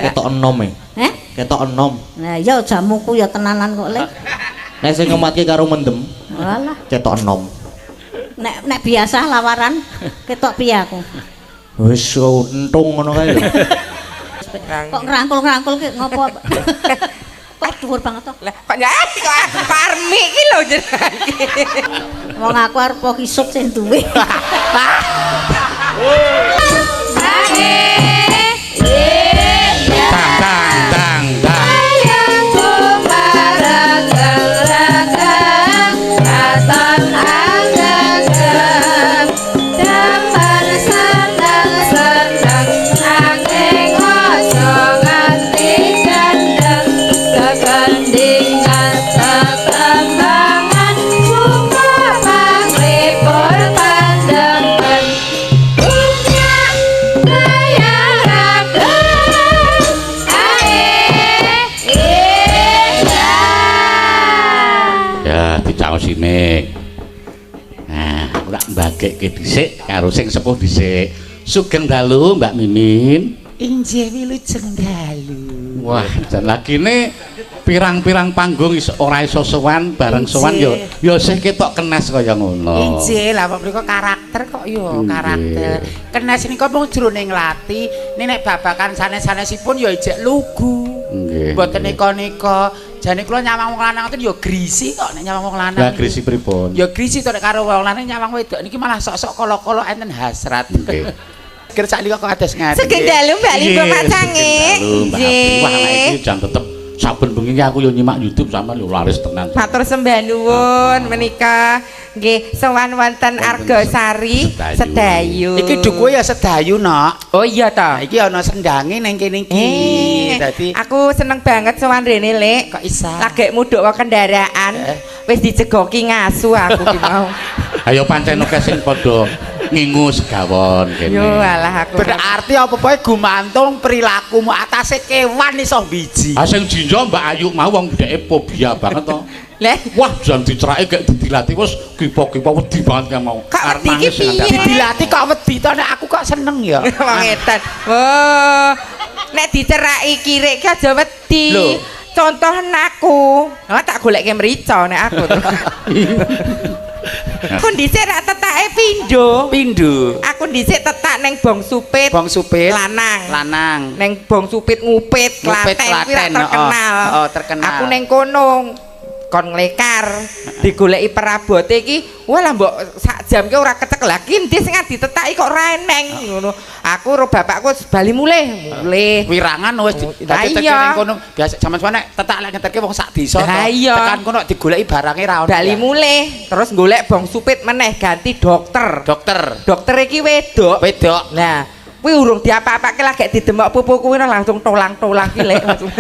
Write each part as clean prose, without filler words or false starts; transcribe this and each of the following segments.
Ketok enom e. Heh? Ketok enom. Nah, iya jamuku ya tenanan kok, Le. Nek sing ngematke karo mendem, Walah. ketok enom. Nek biasa lawaran ketok piye aku? Wis untung ngono kae lho. Kok ngrangkul-ngrangkul ki ngopo? Kok dhuwur banget to? Lah kok nyati kok Parmi iki lho jenengan iki. Wong aku arep kisut sing duwe. Sini. Nah, aku tak mbagekke dhisik karo sing sepuh dhisik. Sugeng dalu Mbak Mimin. Injih wilujeng dalu. Wah, jan lagine pirang-pirang panggung ora iso sowan bareng sowan ya sih ketok kenes kaya ngono. Injih, lah kok mriko karakter kok yo karakter. Kenes nika mung jroning nglati, nek babakan sanes-sanesipun ya ijek lugu. Nggih. Mboten nika-nika. Jane kula nyawang wong lanang itu ya grisi kok nek nyawang wong lanang. Lah grisi pripun? Ya grisi to nek karo wong lanang nyawang wedok niki malah sok-sok kolo-kolo enten hasrat. Nggih. Kira sak nika kok ados ngaten. Sugeng dalu Mbak Lipo Macange. Nggih. Wah, iki jan tetep saben bengi aku yo nyimak YouTube sampean yo laris tenan. Matur sembah nuwun menika nggih sowan wonten Argosari Sedayu. Iki dukuhe ya Sedayu, Nok. Oh iya ta. Iki ana sendange ning kene iki. Dadi aku seneng banget sowan rene, Lek. kok isa. Lagi mudhuk wae kendaraan. Wis dijegoki ngasu aku ki mau. Ayo pancen oke sing padha ngingu segawon kene. Yo alah aku. Berarti apa poe gumantung perilakumu atase kewan iso biji. Ah sing jinjo Mbak Ayu mau wong dheke fobia banget to. Leh, Wah, jan dicerake gek didilatih wis kipo-kipo wedi banget ya mau. Kak wedi ki piye? Dilatih kok wedi to nek aku kok seneng ya. wong edan. Oh. Nek diceraki kirik ki aja wedi. Lho. Contoh aku. Oh, tak goleke mrica nek aku. Aku dhisik rak tetake pindho. Pindho. Aku dhisik tetak neng Bong Supit. Bong Supit. Lanang. Lanang. Neng Bong Supit ngupit Ngupit Klaten kuwi rak Klaten, terkenal. oh, terkenal. Aku neng kono kon nglekar digoleki perabote iki walah mbok sak jam ki ora kecek lagi ndi sing ditetaki kok ora eneng ngono. Aku karo bapakku bali mulih. Wirangan wis dadi tekan ning kono biasa jaman suwane tetak lek ngeterke wong sak desa to. Tekan kono digoleki barange ra ono. Bali mulih terus golek Bong Supit meneh ganti dokter. Dokter iki wedok. Wedok. Nah, kuwi urung diapa-apake lagi didemok pupu kuwi langsung tolang-tolang ki lek langsung.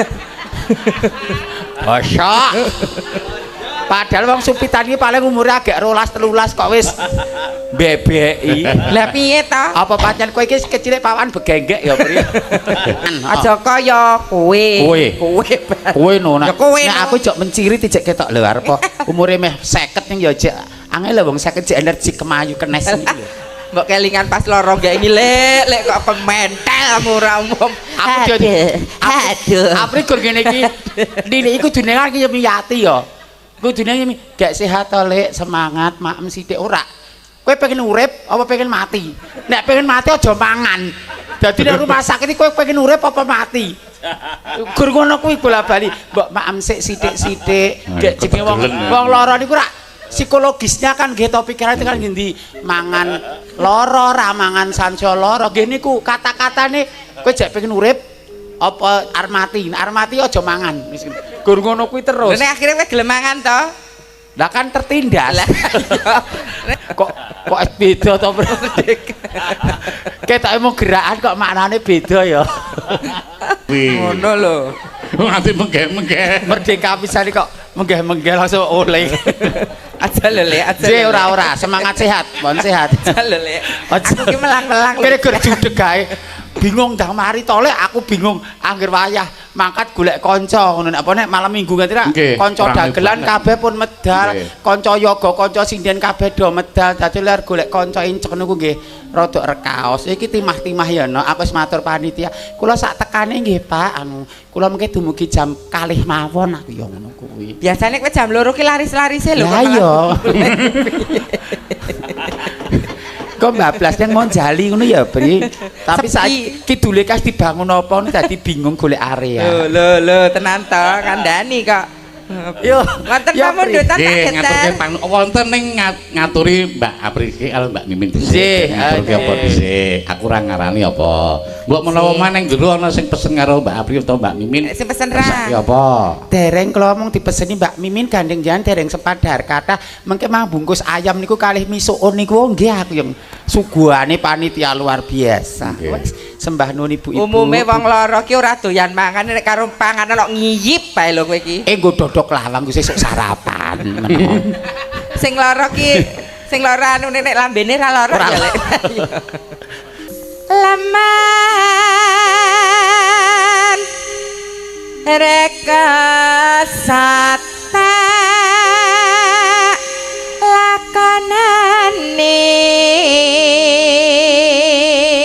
Bosok. Padahal wong Supitan iki paling umure agak 12-13 kok wis bebeki. Lah piye to? Apa pancen kowe iki kecile pawan begenggek ya priye? Aja kaya kowe. Kowe no nek Ya aku jek menciri dijek ketok lho arep umure meh 50 ning ya jek angel lho wong 50 jek energi kemayu kenes iki lho. Mbok kelingan pas loro gak ini lek kok kementel murah umum. Aku aduh. Apri gur ngene iki. Dine iku jenengan iki ya miyati ya. Kudune gak sehat to, Lek, semangat, maem sithik ora. Kowe pengen urip apa pengen mati? Nek pengen mati aja mangan. Dadi nek rumah sakit iki kowe pengen urip apa mati? Gur ngono kuwi bola-bali. Mbok maem sik sithik-sithik. Gak jenenge wong lara niku ora psikologisnya kan nggih to pikiran itu kan ngendi mangan lara ra mangan sanca lara nggih niku kata-katane kowe jek pengen urip apa armati aja mangan gur ngono kuwi terus nek akhire kowe gelem mangan to lah kan tertindas kok beda to ketok emang gerakan kok maknane beda ya ngono lho nganti menggeh-menggeh merdeka pisan kok menggeh-menggeh langsung oleh aja lho Le aja ora semangat sehat bon sehat aja lho Le aku ki melang-melang kira-kira judeg gawe bingung dah mari tolek aku bingung angger wayah mangkat golek kanca ngono nek apa nek malam minggu ngerti ra Nggih, kanca rame dagelan banget. kabeh pun medal Nggih. kanca yoga kanca sinden kabeh do medal dadi ler golek kanca incek niku nggih rada rekaos iki timah-timah ya no aku wis matur panitia kula sak tekane nggih Pak anu kula mengke dumugi jam 2 mawon aku ya ngono kuwi Biasane kowe jam 2 ki laris-larise lho. lah iya kok bablas nang monjali ngono ya Bri tapi Sepi. saiki kidule kas dibangun apa dadi bingung golek area Lho tenan to kandhani kok. yo Wonten ya, pamundutan Nggih, tak ngaturke geten. wonten ning ngaturi Mbak Apriki karo Mbak Mimin Nggih, dhisik. Ngaturke apa nggih. dhisik? Aku ora ngarani apa. Mbok menawa maneh jero ana sing pesen karo Mbak Apri utawa Mbak Mimin. Sing pesen ra. Resake apa? dereng kula mung dipeseni Mbak Mimin gandeng jangan dereng sepadar kata mengke mang bungkus ayam niku kalih misuun niku nggih aku yang suguhane panitia luar biasa Nggih. wis sembah nuwun ibu-ibu Umume wong lara ki ora doyan mangan nek karo panganan kok ngiyip bae lho kowe iki. nggo dodok lawang ku sesuk sarapan Sing lara ki sing lara anu nek lambene ra lara Ora ya lek. Laman reka sata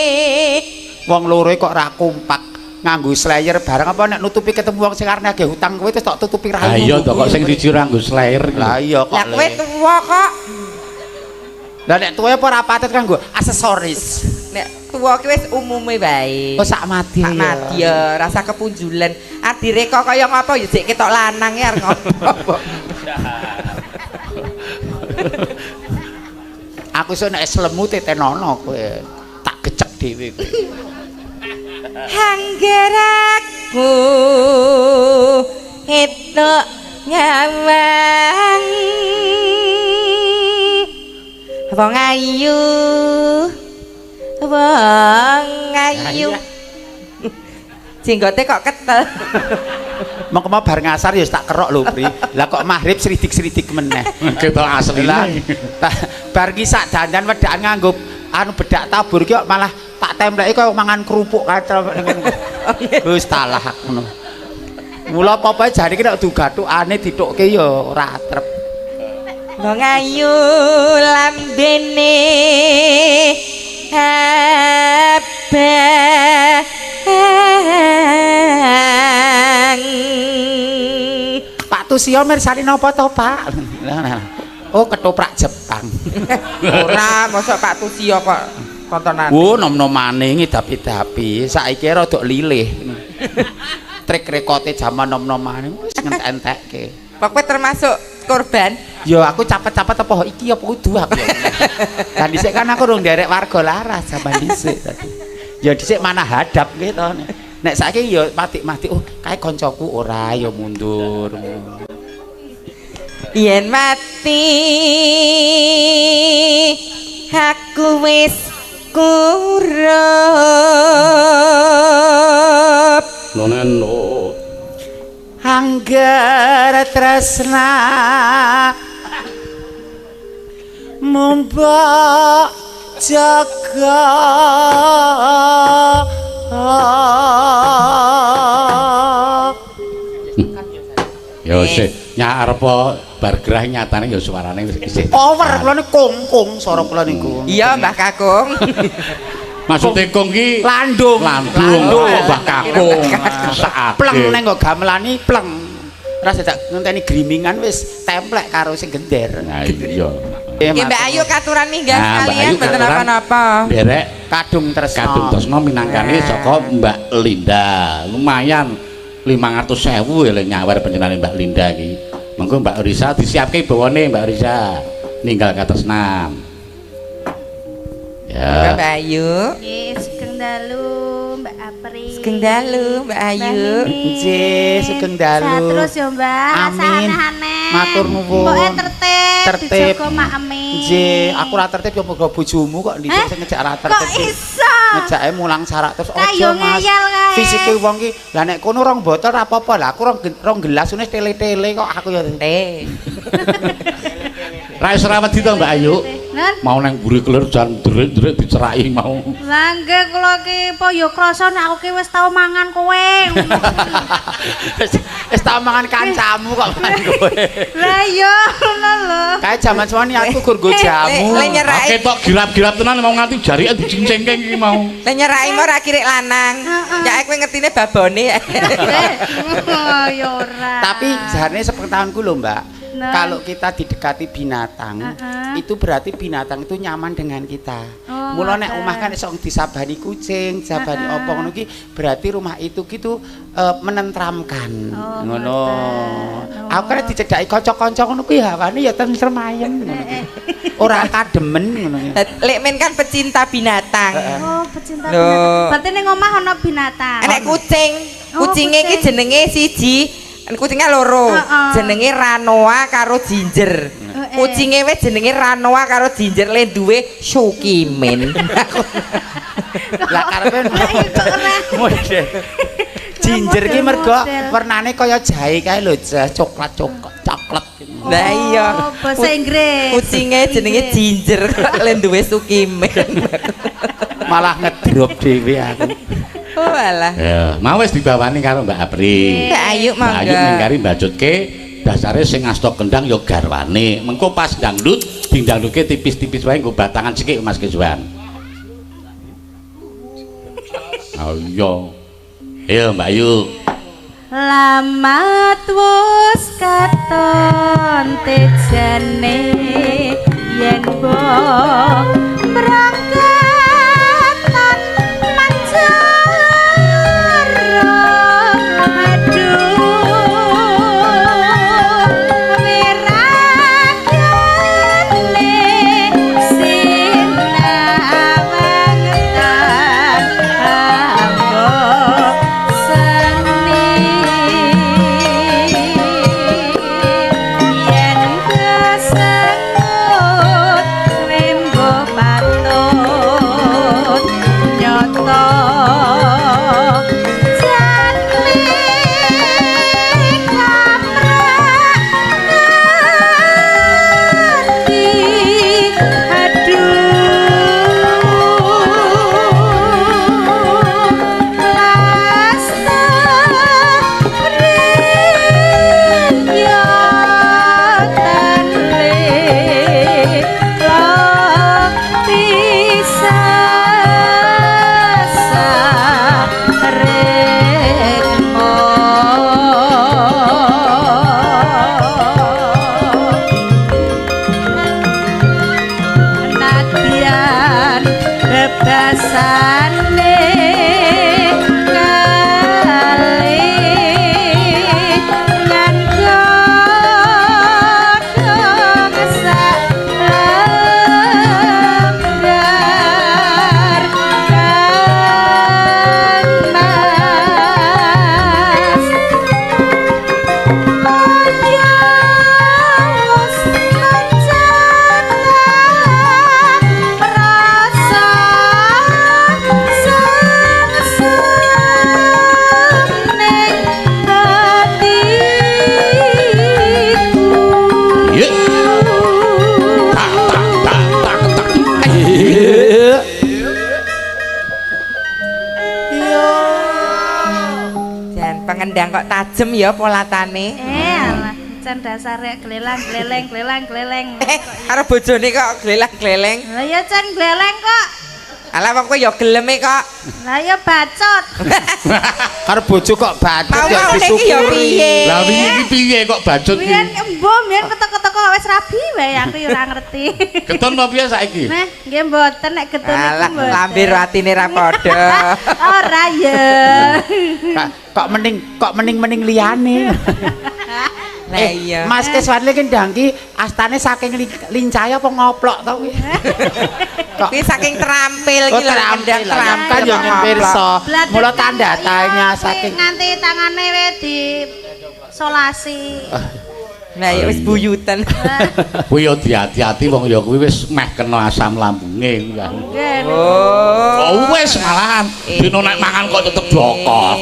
lakonane wong loro kok ra kompak nganggo slayer bareng apa nek nutupi ketemu wong sing arep nagih hutang kowe terus tak tutupi Lah raimu iya to kok sing siji ora nggo slayer. lah iya kok lah kowe Le. tuwa kok lah nek tuwa apa ora patut kanggo aksesoris nek tuwa ki wis umume bae oh sak mati sak mati ya rasa kepunjulan adire kok kaya ngapa ya jek ketok lanang ya arep ngopo aku iso nek selemu tetenono kowe tak gecek dhewe kowe Hanggeraku itu ngawang wong ayu jenggote kok ketel mongko mau bar ngasar ya wis tak kerok lho Bri lah kok maghrib sridik-sridik meneh Ketok asli lah bar ki sak dandan wedakan nganggo anu bedak tabur ki kok malah tak templeki koyo mangan kerupuk kacau wis talah ngono mula apa-apa jare ki nek dugathukane ditukke ya ora atrep wong ayu lambene abang Pak Tusio mirsani napa to Pak oh ketoprak Jepang ora mosok Pak Tusio kok tontonan nom-nomane ngidapi-dapi saiki rada lilih trik rekote jaman nom-nomane wis ngentek-entekke kowe termasuk korban yo aku capet-capet apa iki apa kudu aku kan dhisik kan aku rung nderek warga laras jaman dhisik tadi ya dhisik mana hadap gitu nek saiki yo mati-mati oh kae koncoku ora yo mundur yen mati aku wis kurup Nonen no. Angger tresna mumbak jaga Ya sik nyarep bar gerah nyatane ya suarane wis isih. over kula niku kungkung swara kula niku iya Mbah Kakung Maksude kong ki landung landung Mbah Kakung. Sakake. pleng neng kok gamelani pleng ras tak ngenteni grimingan wis templek karo sing gender Nah iya. Nggih Mbak Ayu katuran minggah Nah, Mbak sekalian Ayu mboten katuran. apa-apa Derek kadung tresna kadung tresna minangkane saka Mbak Linda. Lumayan 500.000 ya nyawar panjenengane Mbak Linda iki. Mengko Mbak Risa disiapke bawane Mbak Risa ninggal katresnan. Mbak Ya. Ayu Nggih, sugeng dalu Mbak Apri. sugeng dalu Mbak Ayu Nggih, sugeng dalu. Sehat terus ya, Mbak. Amin. Aneh-aneh. Matur nuwun. Pokoke tertib, Tertib. dijaga makame. Nggih, aku ra tertib yo muga bojomu kok ndhisik sing ngejak ra Kok tertib. iso? Ngejake mulang sarak terus Kayu aja Mas. ngeyel kae. Fisike wong ki, lah nek kono rong botol ra apa-apa. Lah aku rong gelas wis tele-tele kok aku ya. teh Ra wis rawat to Mbak Ayu. Mau nang mburi kelir jan ndrek-ndrek diceraki mau. Lah nggih kula ki apa ya krasa nek aku ki wis tau mangan kowe. Wis tau mangan kancamu kok mangan kowe. Lah iya ngono lho. Kae jaman semoni aku gur go jamu. Le nyerai. Ketok girap-girap tenan mau nganti jarike dicincengke iki mau. Le nyerai mau ra kirek lanang. Ya kowe ngertine babone. Oh ya ora. Tapi jarane sepengetahuanku lho, Mbak. Nah. Kalau kita didekati binatang, itu berarti binatang itu nyaman dengan kita. Oh, Mula nek ngoten. omah kan iso disabani kucing, disabani apa ngono ki, berarti rumah itu gitu menentramkan. Oh, Ngono. ngoten. Aku kan dicedhaki kanca-kanca ngono kuwi hawane ya tentrem ayem ngono ki. Ora kademen ngono ki. Lek men kan pecinta binatang. Oh, pecinta Loh. binatang. Berarti ning omah ana binatang. Enek kucing. Oh, Kucinge iki kucing. jenenge siji. Kucingnya loro. Heeh. Jenenge Ranoa karo Ginger. Kucinge wis jenenge Ranoa karo Ginger le duwe Sukimin. Lah karepe kok ora. model. Ginger ki mergo Model. warnane kaya jahe kae lho, coklat. Lah iya. Oh, bahasa Inggris. Kucinge jenenge Ginger le duwe Sukimin. Malah ngedrop dhewe aku. Oh alah. Ya, mau wis dibawani karo Mbak Apri. Mbak Ayu mangga. Mbak Ayu ning kari mbajutke dasare sing ngasta kendang ya garwane. Mengko pas dangdut dingdangduke tipis-tipis wae nggo batangan sikik Mas Kejuan. Oh iya. Ayo Mbak Ayu. Lamat wus katon tejane yen mbok berangkatan manjaro aduh wiragane sinawangetan ambok seni yen kesengut rembo patut nyoto jane kamrak ngerti Nadyan bebasane kali ngan godhong sak lembar kangmas ayos menjaga rasa sengseng hatiku. Ye. Tak tak tak tak tak. Jan pengendang kok tajem ya polatane. Alah, jan dasare glelang gleleng gleleng gleleng. Karo bojone kok glelang-gleleng. Lah ya jan gleleng kok. Alah wong kowe ya geleme kok. Lah ya bacot. Karo bojo kok bacot ya Mau iki ya disyukuri. piye? Lah wingi iki piye kok bajut Biyen iki? mbok biyen ketek-ketek kok wis rabi wae aku ya ora ngerti. Keton apa piye saiki? Nah, nggih mboten nek getun iki Alah mboten. lambe ratine ra padha. Ora ya. Kok mending liyane. Lah iya. Mas Keswanle ki ndangki astane saking lincaya apa ngoplok to kuwi? Kok Kuwi saking terampil iki lho kendang terampil kan ya pirsa. Bladet Mula kan tanda iya, tanya kuwi saking nganti tangane wis di solasi. Nah ya wis buyutan. Kuwi ya hati-hati wong ya kuwi wis meh kena asam lambunge kuwi kan. Nggih. Oh. Oh wis malahan dino nek mangan kok tetep dokok.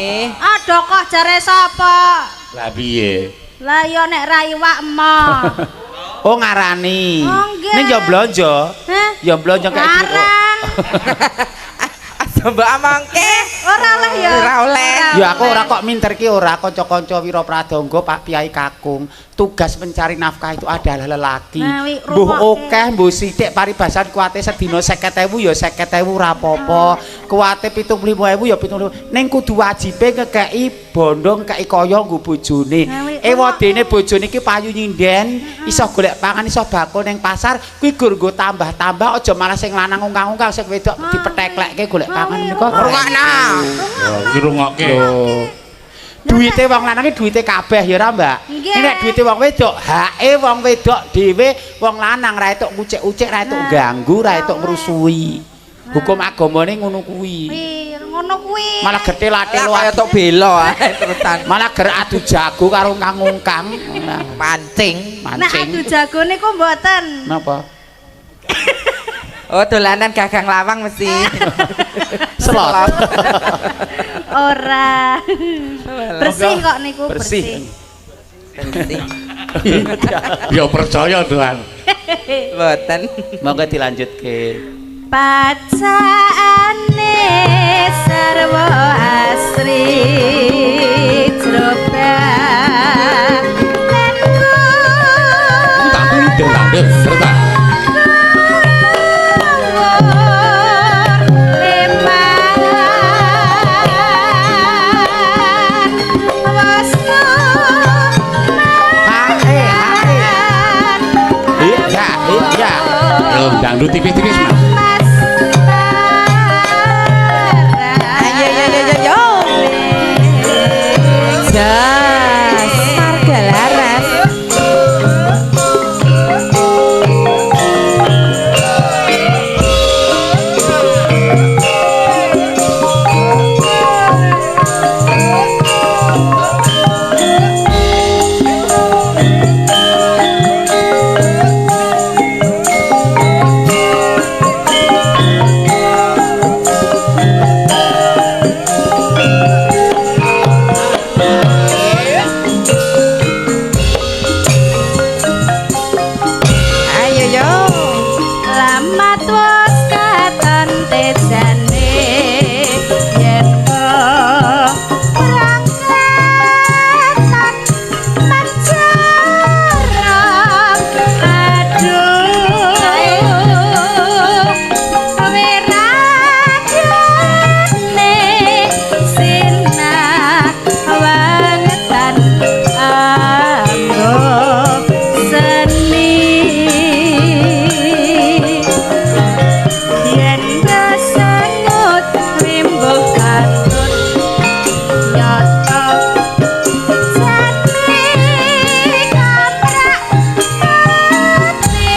Ah dokoh jare sapa? Lah piye? Lah ya nek ra iwak emoh. Oh ngarani. Oh, nggih. Ning yo blonjo. Hah? Ya blonjo kayak duit. Larang. Aja mbok amangke. Ora oleh ya. Ora oleh. Ya aku ora kok minterki ora kanca-kanca Wira Pradangga Pak Piai Kakung. Tugas mencari nafkah itu adalah lelaki. Nah, wi, Mbuh rungokke. akeh mbuh sithik paribasan kuwate sedina 50.000 ya 50.000 ora apa-apa. Kuwate 75.000 ya 75.000. Ning kudu wajibe ngekeki bondo ngekeki kaya nggo bojone. Nah, wi, Ewadene bojone iki payu nyinden, iso golek pangan, iso bakul ning pasar, kuwi gur nggo tambah-tambah aja malah sing lanang ungkang-ungkang sing wedok dipetheklekke golek pangan niku. Rungokno. Ngrungokke. Duite wong lanang iki duite kabeh ya ora, Mbak. Nggih. Nek duite wong wedok, hake wong wedok dhewe wong lanang ra etuk ngucik-ucik, ra etuk ganggu, ra etuk ngrusuhi. Hukum agamane ngono kuwi. Ngono kuwi. Malah gethe lathel Kaya tok bela ae terusan malah ger adu jago karo ngungkang. mancing. Nek adu jago niku mboten. Napa? Oh dolanan gagang lawang mesti. Selot. Ora. Bersih kok niku bersih. Bersih. Ya percaya Tuhan. Mboten. Monggo dilanjutke. Pacaane sarwa asri jroba Tak tindak serta. Iya. Yo dangdut tipis-tipis Mas. Ayo yo yo yo yo. Jas marga laras. Ayo yo. Lamat wis katon tejane yen berangkatan manjarang aduh wiragane sinar wangetan anggo seni yen rasanut rimbuh katut nyata jane kaprak ati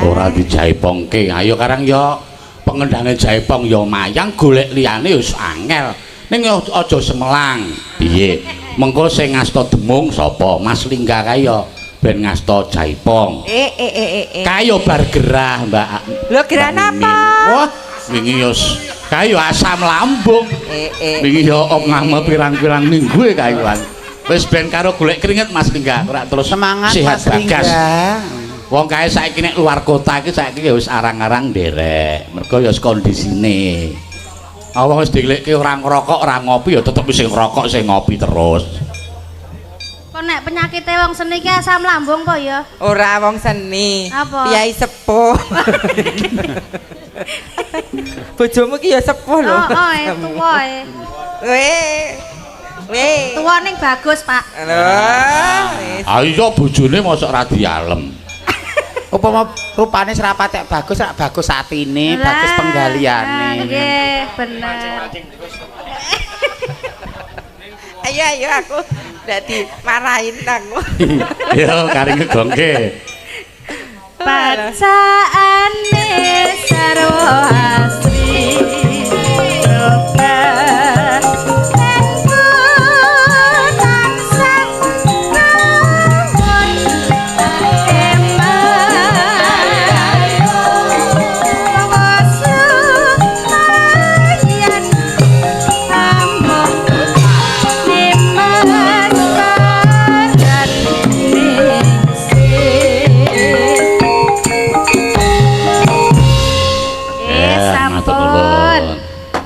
Ora dijaipongke. Ayo karang yo pengendange jaipong yo mayang golek liyane wis angel. Ning aja semelang. Piye? Mengko sing ngasta demung sapa? Mas Lingga kae yo ben ngasta jaipong. Kayo bar gerah, Mbak. Lho gerah napa? Wah, wingi yo kae yo asam lambung. Wingi yo ngame pirang-pirang minggu kayuan. Wis ben karo golek keringet Mas Lingga, ora terus Semangat sehat Mas bagas. Lingga. Wong kae saiki nek luar kota iki saiki ya wis arang-arang nderek. Mergo ya kondisine. Wong wis dilekke ora ngrokok, ora ngopi ya tetep sing ngrokok, sing ngopi terus. Kok nek penyakite wong seni ki asam lambung po ya? Ora wong seni. Apa? Piyai sepuh. Bojomu ki ya sepuh lho. Tuwa e. Weh. Tuwa ning bagus, Pak. Iya bojone mosok ra dialem. Upama rupane serapatek bagus, rak bagus atine, bagus penggaliane. Nggih, bener. Ayo aku dadi marahin aku. Yo kari ngegongke. Bacaane sarwa asri.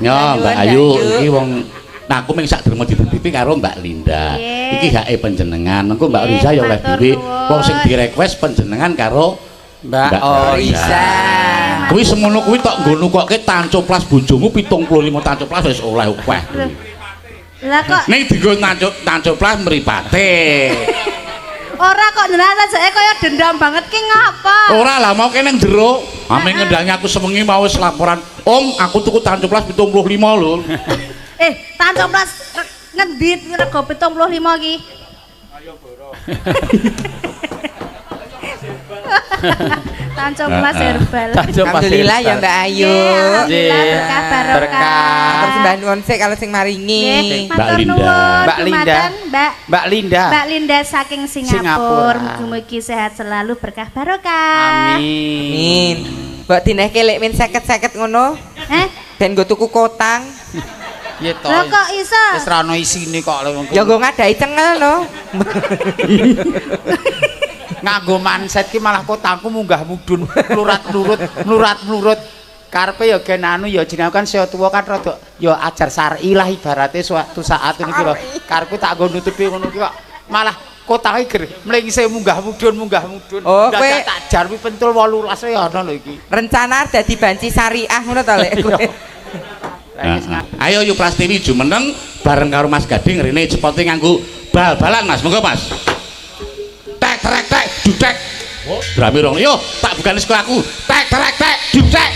Yo Mbak Ayu iki wong aku mung sak dermo dititipi karo Mbak Linda. Iki hake panjenengan. Mengko Mbak Risa ya oleh dhewe wong sing direquest panjenengan karo Mbak Risa. Kuwi semono kuwi tok nggono kokke tancoplas bojomu 75 tancoplas wis oleh akeh. Lah kok ning dienggo tancoplas mripate. ora kok jenengan sajake kaya dendam banget ki ngapa? Ora lah mau kene njero. Ame ngendhangi aku sewengi mau wis laporan. Om, aku tuku tancoplas 75 lho. Tancoplas ngendi rego 75 ki? Ayo boro. Tancoplas herbal. Alhamdulillah ya Mbak Ayu. Alhamdulillah berkah. Terus Mbak nuwun sik kalau sing maringi. Mbak Linda. Mbak Linda saking Singapura. Mugi-mugi sehat selalu berkah barokah. Amin. Mbak dinehke lek min 50-50 ngono. Ben nggo tuku kotang. Iya to. Lah kok iso? Wis ra ono isine kok lek Ya nggo ngadai cengel lho. Nganggo manset ki malah kotangku munggah mudhun mlurat-mlurut karepe ya gen anu ya jenenge kan saya tuwa kan rada ya ajar syar'i lah ibarate suatu saat niki lho karepe tak nggo nutupi ngono ki kok malah kotange ger mlengse munggah mudhun oh kowe tak jarwi pentul 18 ya ana lho iki rencana dadi banci syariah ngono to lek kowe. Ayo yuk Prastiwi jumeneng bareng karo Mas Gading rene cepote nganggo bal-balan Mas monggo Mas. Tek dutek. Drame rong. Yo, tak bukan sekolah aku. Tek dutek.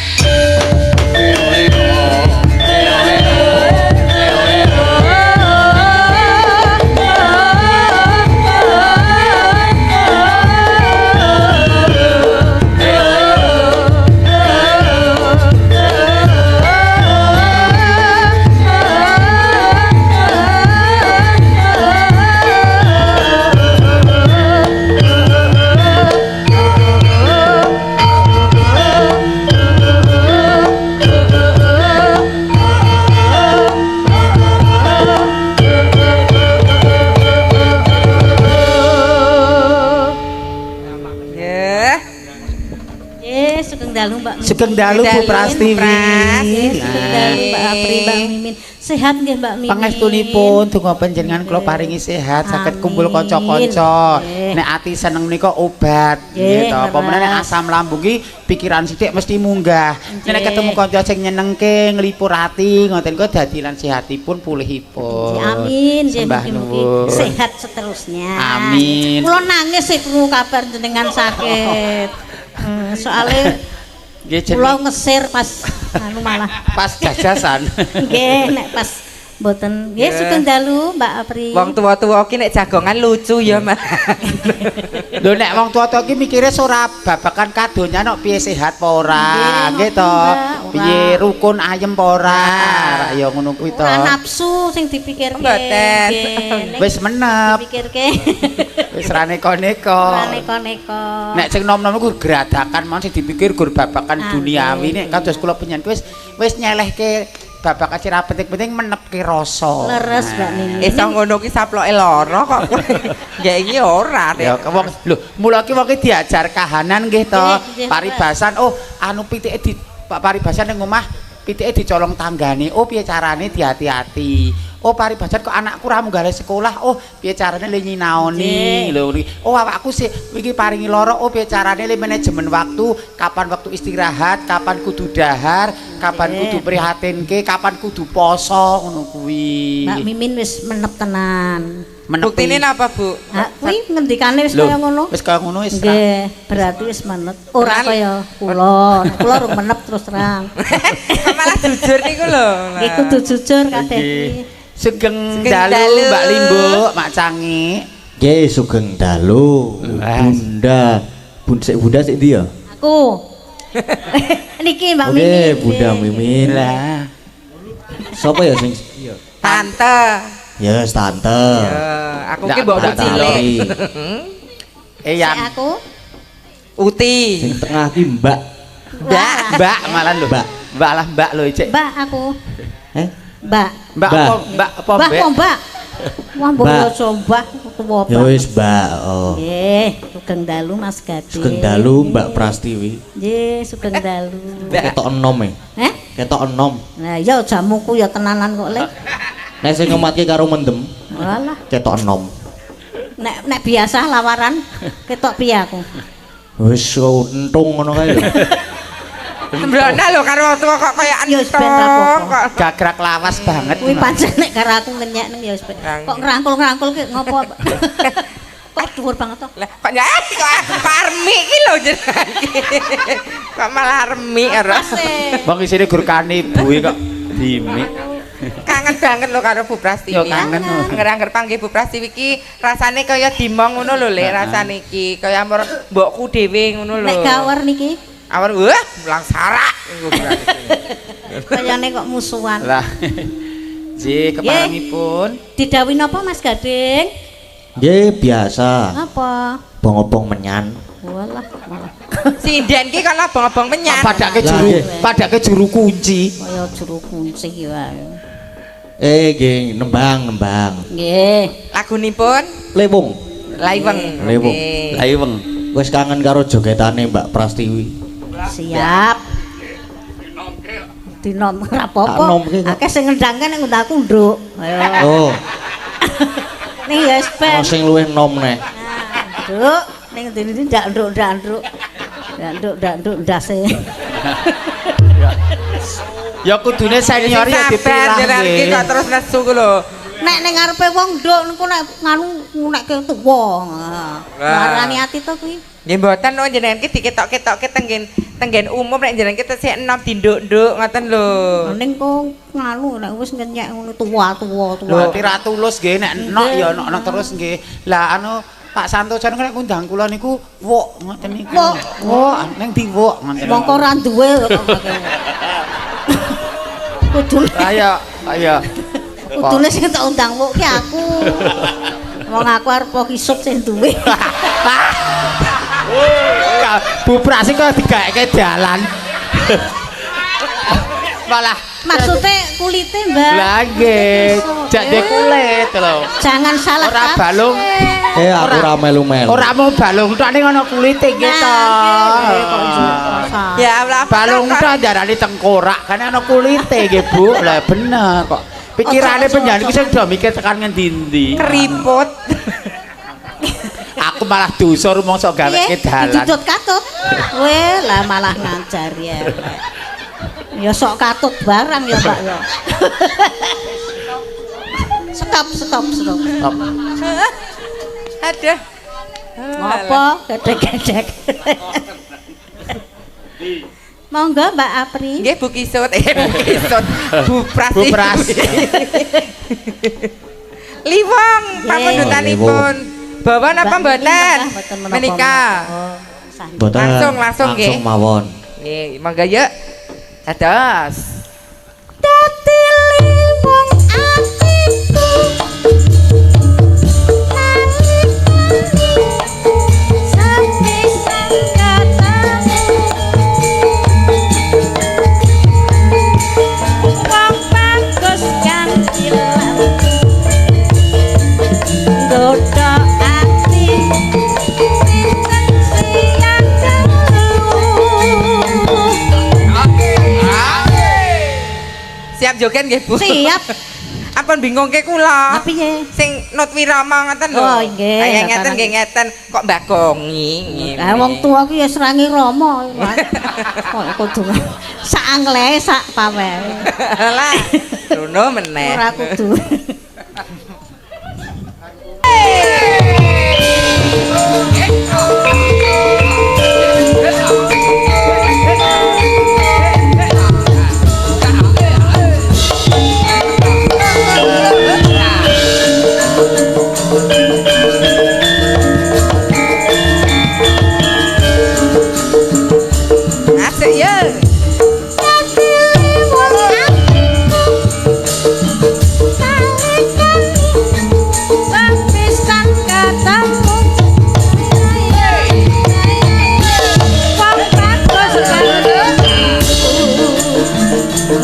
Sugeng dalu Bu Prastiwi. Sugeng dalu Mbak Apri, Mbak Mimin. Sehat nggih Mbak Mimin? Pangestunipun donga panjenengan kula paringi sehat, saged kumpul kanca-kanca. Nek ati seneng menika obat, nggih to. Apa meneh nek asam lambung ki pikiran sithik mesti munggah. Nek ketemu kanca sing nyenengke, nglipur ati, ngoten kok dadi lan sehatipun pulihipun. Amin, mugi-mugi sehat seterusnya. Amin. Kula nangis sih krungu kabar jenengan sakit. Soalnya pulau ngesir pas anu malah pas jajasan nggih nek pas mboten nggih sugeng dalu Mbak Apri wong tuwa-tuwa ki nek jagongan lucu ya Mas lho nek wong tuwa-tuwa ki mikire ora babakan kadonya nek piye sehat apa ora nggih to piye rukun ayem apa ora ya ngono kuwi to nafsu sing dipikirke mboten wis menep dipikirke wis ra neko-neko nek sing nom-nom ku geradakan mon sing dipikir gur babakan duniawi nek kados kula penyen wis nyelehke babakan sira penting-penting menepke rasa leres Mbak Mimin iso ngono ki saploke lara kok nggih iki ora ya wong lho mula ki wong ki diajar kahanan nggih to paribasan oh anu pitike di paribasan ning omah pitike dicolong tanggane oh piye carane dihati-hati oh paribasan kok anakku ra munggah sekolah. Oh, piye carane le nyinaoni lho. Oh, awakku sih iki paringi lara. Oh, piye carane le manajemen waktu, kapan waktu istirahat, kapan kudu dahar, kapan kudu prihatinke, kapan kudu poso ngono kuwi. Mbak Mimin wis menep tenan. Buktine napa, Bu? Ha, kuwi ngendikane wis kaya ngono. Wis kaya ngono wis. Nggih, berarti wis menep. Ora kaya kula. Kula rung menep terus terang. Malah jujur niku lho. Nggih kudu jujur kabeh iki. Sugeng dalu Mbak Limbo, Mak Cangi. Nggih, sugeng dalu. Bunda sik ndi ya? Aku. Niki Mbak Oke, Mimin. Bunda Mimin. Lah, Sapa ya sing Tante. ya wis tante. Ya, aku ki mbok Ndak cilik. yang Aku. Uti. Sing tengah ki Mbak. Mbak malah lho. Mbak lah Mbak lho, Cek. Mbak aku. Eh? Mbak. Mbak Mbak. apa? Mbak apa? Mbak Mbak? kok Mbak? Wah, mbok Mbak. yo coba tuwa Ya wis Mbak. Oh. Nggih, sugeng dalu Mas Gading. Sugeng dalu Mbak Prastiwi. Nggih, sugeng dalu. Ketok enom e. Heh? Ketok enom. Nah, ya jamuku ya tenanan kok, Le. Nek sing ngematke karo mendem, Walah, ketok enom. nek biasa lawaran ketok piye aku? Wis untung ngono kae lho. Sembrono lho karo tuwa kok kaya Ya wis ben rapopo. kok. Gagrak lawas banget. Kuwi pancen nek karo aku ngenyek nang ya wis ben. Kok ngrangkul-ngrangkul ki ngopo? Kok dhuwur banget to? Lah kok nyek kok armi iki lho jenengan iki. Kok malah armi ora. Bang isine gur kanibu kok dimi. Kangen banget lho karo Bu Prastiwi. Yo kangen. Angger-angger panggih Bu Prastiwi iki rasane kaya dimong ngono lho Lek rasane iki. Kaya mbokku dhewe ngono lho. Nek gawar niki Awar wah mulang sarak. kayane kok musuhan. Lah. Ji keparengipun. Didhawuhi napa Mas Gading? Nggih biasa. Apa? Bong-bong menyan. Walah. Sinden ki kan abang-abang penyan. Padake juru kunci. Kaya juru kunci wae. Nggih nembang. Nggih. Lagunipun Lewung. Laiweng. Leweng. Nggih. Laiweng. Wis kangen karo jogetane Mbak Prastiwi. Siap. Dinom ora Tak apa-apa. nomke kok. Akeh sing ngendangke nek ngundang aku nduk. Ayo. Oh, Ning ya wis ben. ono sing luwih nom neh. Nduk, ning dene ndak nduk. Ndak nduk ndase. Ya kudune senior ya dipilah Jenengan iki kok nggih. terus nesu ku lho. Nek ning ngarepe wong nduk niku nek nganu ngunekke tuwa. Larani ati to kuwi. Nggih mboten lho jenengan iki diketok-ketokke tenggen umum nek jenengan iki tesih enom dinduk-nduk ngoten lho. Ning kok nganu nek wis ngenyek ngono tuwa. Lho ati tulus nggih nek enok ya enok terus nggih. Lah anu Pak Santoso nek ngundang kula niku wok ngoten niku. Wok ning diwok ngoten. Mongko ora duwe kok. Kudune Ayo. kudune sing tak undang wong ki aku. Wong aku arep kisut sing duwe. Bu Prasi kok digaeke dalan. Malah Maksudnya kulite, Mbak. lah nggih, jak de kulit lho. Jangan salah Ora kaprah. balung. Aku ora melu-melu. Ora mau balung tok ning ana kulite nggih to. Ya Allah. Balung tok darane tengkorak kan ana kulite nggih Bu. Lah bener kok. Pikirane penyanyi sing do mikir tekan ngendi-endi. Keriput. Aku malah dosa rumangsa gaweke dalan. Didut katut. Weh, lah malah ngancari ya. Ya sok katut barang ya, Mbak ya. Stop. Aduh. Ngopo gedek-gedek. Monggo Mbak Apri. Nggih Bu Kisut. Bu Kisut. Bu Prasi. Bu Prasi. Liwang pamundutanipun. Bawa napa mboten? Menika. Boten. Langsung nggih. Langsung mawon. Nggih, mangga yuk. Dados. Dadi liwang atiku. Siap joget nggih Bu? Siap. sampun bingungke kula. Piye? Sing Nut Wirama ngoten lho. Oh, nggih. Kaya ngeten nggih ngeten kok mbagongi ngene. Lah wong tuwa ki ya serangi Rama. Kok kudu sak anglehe sak pawehe. Lah, rono meneh. Ora kudu. Asik ya.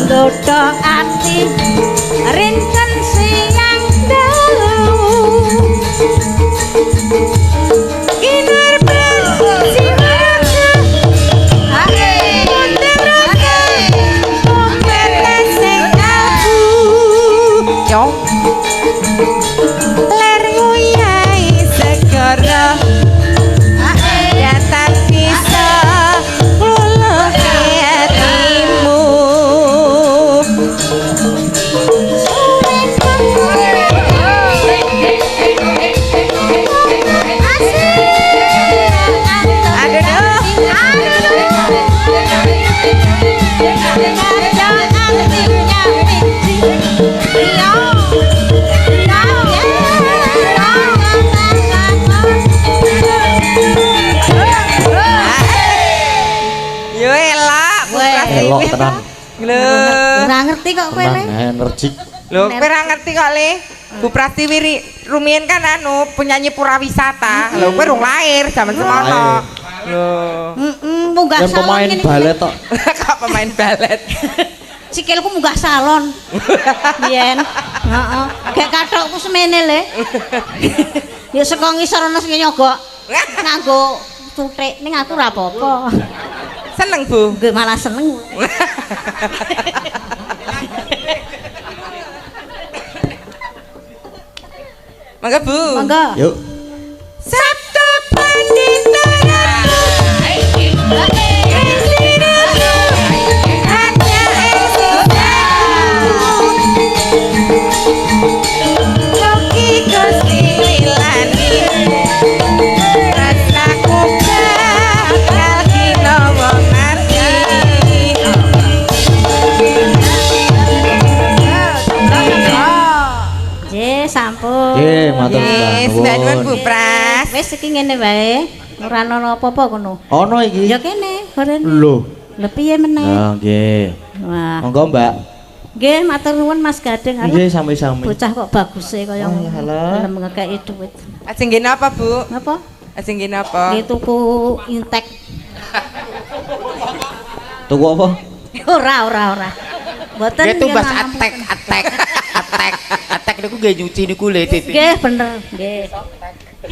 Dodok ati rinten siang dalu kinar bersiwarna ake konteraka kompete sing abu Yo. ler nguyai segara ya tak bisa luluh hatimu Yo elak. Elok tenan. Lho. ora ngerti kok kowe Le. Tenang, energik. Lho, kowe ora ngerti kok, Le. Bu Prastiwi rumiyin kan anu penyanyi purawisata. Lho, kowe rung lahir zaman semono. Lho. Munggah Yang salon pemain ngene. balet tok. Kok pemain balet. Sikilku munggah salon. Biyen. Heeh. Gek kathokku semene Le. Ya saka ngisor ana sing nyogok. Nganggo cuthik ning aku ora apa-apa. Seneng, Bu. Nggih malah seneng. Mangga, Bu. Monggo. Yuk. Sabtu panditaranku hanya Yogi Gusti Milani rasaku bakal kinawa mati. Nggih, sampun. Nggih, matur Yes, nuwun. mbak nuwun Bu Pras. Wis iki ngene wae. Ora ana apa-apa kono. Ono iki. Ya kene, gorene. Lho. Lha piye meneh? Nah, nggih. Wah. Monggo, Mbak. Nggih, matur nuwun Mas Gading. Alah, Nggih, sami-sami. bocah kok baguse kaya Oh, ngono. halah. Gelem ngekeki dhuwit. Ajeng ngene apa, Bu? Napa? Ajeng ngene apa? Nggih tuku intek. Tuku apa? Ora. Mboten. Ya tumbas nggih, ngampun. atek niku nggih nyuci niku le titik. Nggih, bener. Nggih.